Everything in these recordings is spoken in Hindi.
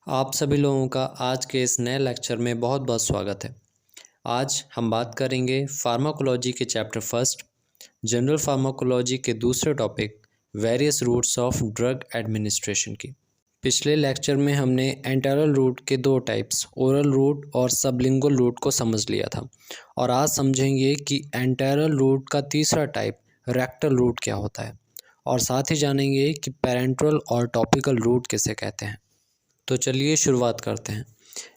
आप सभी लोगों का आज के इस नए लेक्चर में बहुत बहुत स्वागत है। आज हम बात करेंगे फार्माकोलॉजी के चैप्टर फर्स्ट, जनरल फार्माकोलॉजी के दूसरे topic various routes of drug administration की। पिछले लेक्चर में हमने एंटेरल रूट के दो टाइप्स, ओरल रूट और सबलिंगुअल रूट को समझ लिया था और आज समझेंगे कि एंटेरल रूट का तीसरा टाइप रेक्टल रूट क्या होता है और साथ ही जानेंगे कि पैरेंटल और टॉपिकल रूट किसे कहते हैं। तो चलिए शुरुआत करते हैं।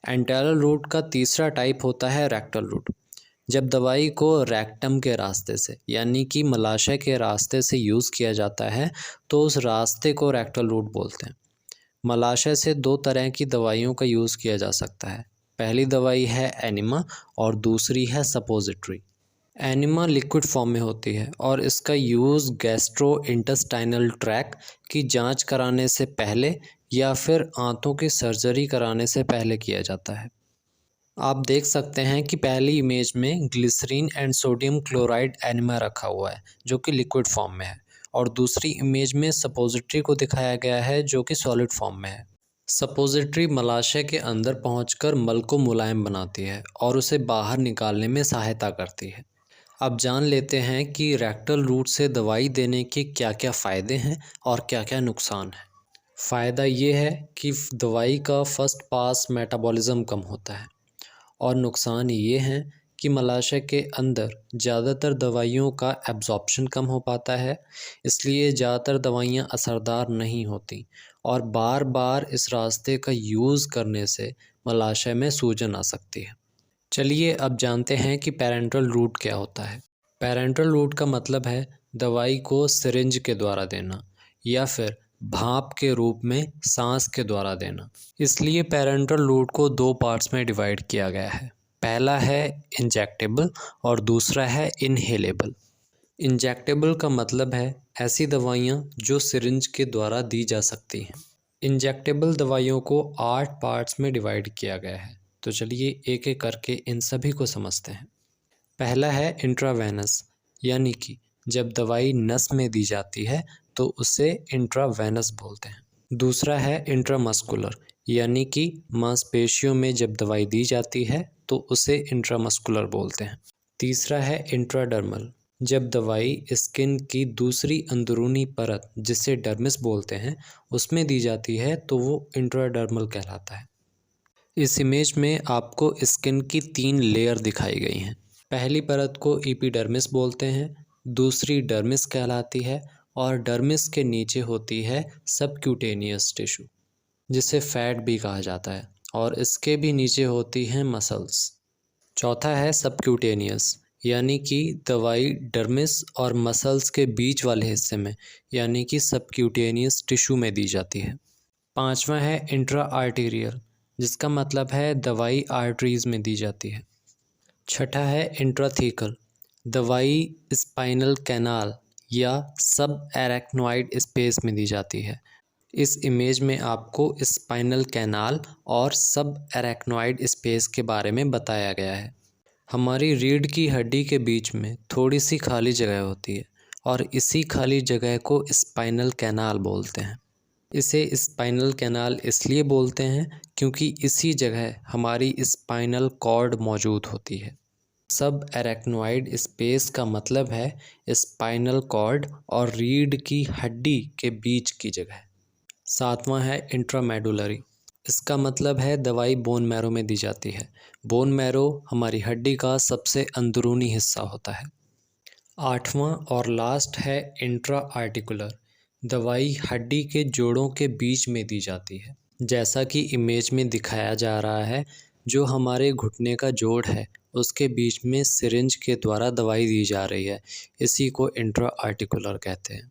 एंटेरल रूट का तीसरा टाइप होता है रेक्टल रूट। जब दवाई को रेक्टम के रास्ते से यानी कि मलाशय के रास्ते से यूज़ किया जाता है तो उस रास्ते को रेक्टल रूट बोलते हैं। मलाशय से दो तरह की दवाइयों का यूज़ किया जा सकता है। पहली दवाई है एनिमा और दूसरी है सपोजिटरी। एनिमा लिक्विड फॉर्म में होती है और इसका यूज़ गैस्ट्रो इंटेस्टाइनल ट्रैक की जांच कराने से पहले या फिर आंतों की सर्जरी कराने से पहले किया जाता है। आप देख सकते हैं कि पहली इमेज में glycerine and sodium chloride enema रखा हुआ है जो कि लिक्विड फॉर्म में है और दूसरी इमेज में सपोजिटरी को दिखाया गया है जो कि सॉलिड फॉर्म में है। सपोजिटरी मलाशय के अंदर पहुंचकर मल को मुलायम बनाती है और उसे बाहर निकालने में सहायता करती है। अब जान लेते हैं कि रेक्टल रूट से दवाई देने के क्या क्या फ़ायदे हैं और क्या क्या नुकसान हैं। फ़ायदा ये है कि दवाई का फर्स्ट पास मेटाबॉलिज़्म कम होता है और नुकसान ये हैं कि मलाशय के अंदर ज़्यादातर दवाइयों का एब्जॉर्प्शन कम हो पाता है, इसलिए ज़्यादातर दवाइयाँ असरदार नहीं होती और बार बार इस रास्ते का यूज़ करने से मलाशय में सूजन आ सकती है। चलिए अब जानते हैं कि पैरेंटल रूट क्या होता है। पैरेंटल रूट का मतलब है दवाई को सिरिंज के द्वारा देना या फिर भाप के रूप में सांस के द्वारा देना। इसलिए पैरेंटल रूट को दो पार्ट्स में डिवाइड किया गया है। पहला है इंजेक्टेबल और दूसरा है इनहेलेबल। इंजेक्टेबल का मतलब है ऐसी दवाइयाँ जो सिरिंज के द्वारा दी जा सकती हैं। इंजेक्टेबल दवाइयों को 8 पार्ट्स में डिवाइड किया गया है। तो चलिए एक एक करके इन सभी को समझते हैं। पहला है इंट्रावेनस, यानी कि जब दवाई नस में दी जाती है तो उसे इंट्रावेनस बोलते हैं। दूसरा है इंट्रामस्कुलर, यानी कि मांसपेशियों में जब दवाई दी जाती है तो उसे इंट्रामस्कुलर बोलते हैं। तीसरा है इंट्राडर्मल, जब दवाई स्किन की दूसरी अंदरूनी परत जिसे डर्मिस बोलते हैं उसमें दी जाती है तो वो इंट्राडर्मल कहलाता है। इस इमेज में आपको स्किन की 3 लेयर दिखाई गई हैं। पहली परत को एपिडर्मिस बोलते हैं, दूसरी डर्मिस कहलाती है और डर्मिस के नीचे होती है सबक्यूटेनियस टिश्यू जिसे फैट भी कहा जाता है और इसके भी नीचे होती हैं मसल्स। चौथा है सबक्यूटेनियस, यानी कि दवाई डर्मिस और मसल्स के बीच वाले हिस्से में यानी कि सबक्यूटेनियस टिश्यू में दी जाती है। पांचवा है इंट्रा आर्टीरियल, जिसका मतलब है दवाई आर्टरीज़ में दी जाती है। छठा है इंट्राथीकल, दवाई स्पाइनल कैनाल या सब एरेक्नोइड स्पेस में दी जाती है। इस इमेज में आपको स्पाइनल कैनाल और सब एरेक्नोइड स्पेस के बारे में बताया गया है। हमारी रीढ़ की हड्डी के बीच में थोड़ी सी खाली जगह होती है और इसी खाली जगह को स्पाइनल कैनाल बोलते हैं। इसे स्पाइनल कैनाल इसलिए बोलते हैं क्योंकि इसी जगह हमारी स्पाइनल कॉर्ड मौजूद होती है। सब एरेक्नोइड स्पेस का मतलब है स्पाइनल कॉर्ड और रीढ़ की हड्डी के बीच की जगह। सातवां है इंट्रामेडुलरी, इसका मतलब है दवाई बोन मैरो में दी जाती है। बोन मैरो हमारी हड्डी का सबसे अंदरूनी हिस्सा होता है। आठवां और लास्ट है इंट्रा आर्टिकुलर, दवाई हड्डी के जोड़ों के बीच में दी जाती है। जैसा कि इमेज में दिखाया जा रहा है, जो हमारे घुटने का जोड़ है उसके बीच में सिरिंज के द्वारा दवाई दी जा रही है, इसी को इंट्रा आर्टिकुलर कहते हैं।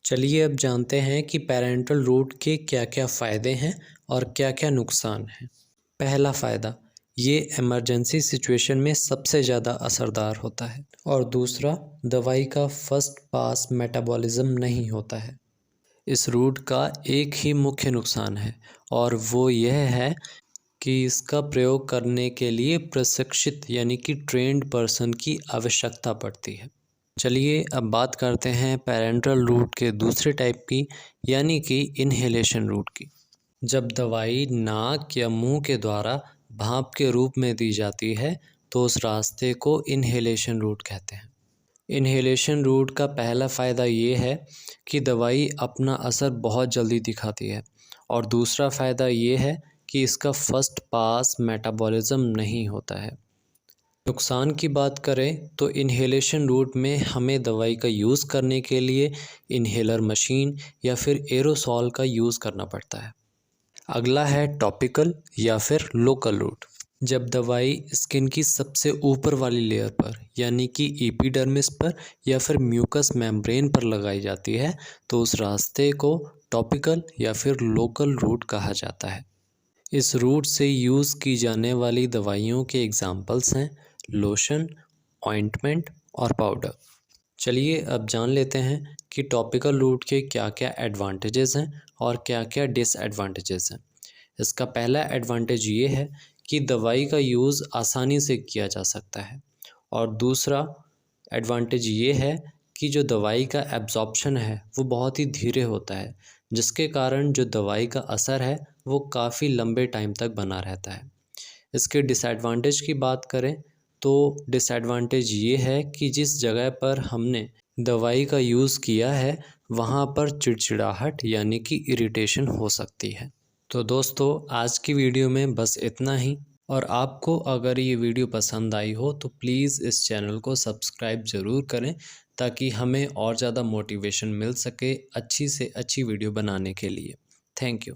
चलिए अब जानते हैं कि पैरेंटल रूट के क्या क्या फ़ायदे हैं और क्या क्या नुकसान हैं। पहला फ़ायदा, ये इमरजेंसी सिचुएशन में सबसे ज़्यादा असरदार होता है और दूसरा, दवाई का फर्स्ट पास मेटाबॉलिज्म नहीं होता है। इस रूट का एक ही मुख्य नुकसान है और वो यह है कि इसका प्रयोग करने के लिए प्रशिक्षित यानी कि ट्रेंड पर्सन की आवश्यकता पड़ती है। चलिए अब बात करते हैं पैरेंटल रूट के दूसरे टाइप की यानी कि इन्हेलेशन रूट की। जब दवाई नाक या मुंह के द्वारा भाप के रूप में दी जाती है तो उस रास्ते को इन्हेलेशन रूट कहते हैं। इन्हेलेशन रूट का पहला फ़ायदा ये है कि दवाई अपना असर बहुत जल्दी दिखाती है और दूसरा फ़ायदा ये है कि इसका फर्स्ट पास मेटाबॉलिज्म नहीं होता है। नुकसान की बात करें तो इन्हेलेशन रूट में हमें दवाई का यूज़ करने के लिए इन्हेलर मशीन या फिर एरोसॉल का यूज़ करना पड़ता है। अगला है टॉपिकल या फिर लोकल रूट। जब दवाई स्किन की सबसे ऊपर वाली लेयर पर यानी कि एपिडर्मिस पर या फिर म्यूकस मेम्ब्रेन पर लगाई जाती है तो उस रास्ते को टॉपिकल या फिर लोकल रूट कहा जाता है। इस रूट से यूज़ की जाने वाली दवाइयों के एग्जाम्पल्स हैं लोशन, ऑइंटमेंट और पाउडर। चलिए अब जान लेते हैं कि टॉपिकल रूट के क्या क्या एडवांटेजेस हैं और क्या क्या डिसएडवांटेजेस हैं। इसका पहला एडवांटेज ये है कि दवाई का यूज़ आसानी से किया जा सकता है और दूसरा एडवांटेज ये है कि जो दवाई का एब्जॉर्प्शन है वो बहुत ही धीरे होता है, जिसके कारण जो दवाई का असर है वो काफ़ी लंबे टाइम तक बना रहता है। इसके डिसएडवांटेज की बात करें तो डिसएडवांटेज ये है कि जिस जगह पर हमने दवाई का यूज़ किया है वहाँ पर चिड़चिड़ाहट यानी कि इरिटेशन हो सकती है। तो दोस्तों आज की वीडियो में बस इतना ही, और आपको अगर ये वीडियो पसंद आई हो तो प्लीज़ इस चैनल को सब्सक्राइब ज़रूर करें ताकि हमें और ज़्यादा मोटिवेशन मिल सके अच्छी से अच्छी वीडियो बनाने के लिए। Thank you.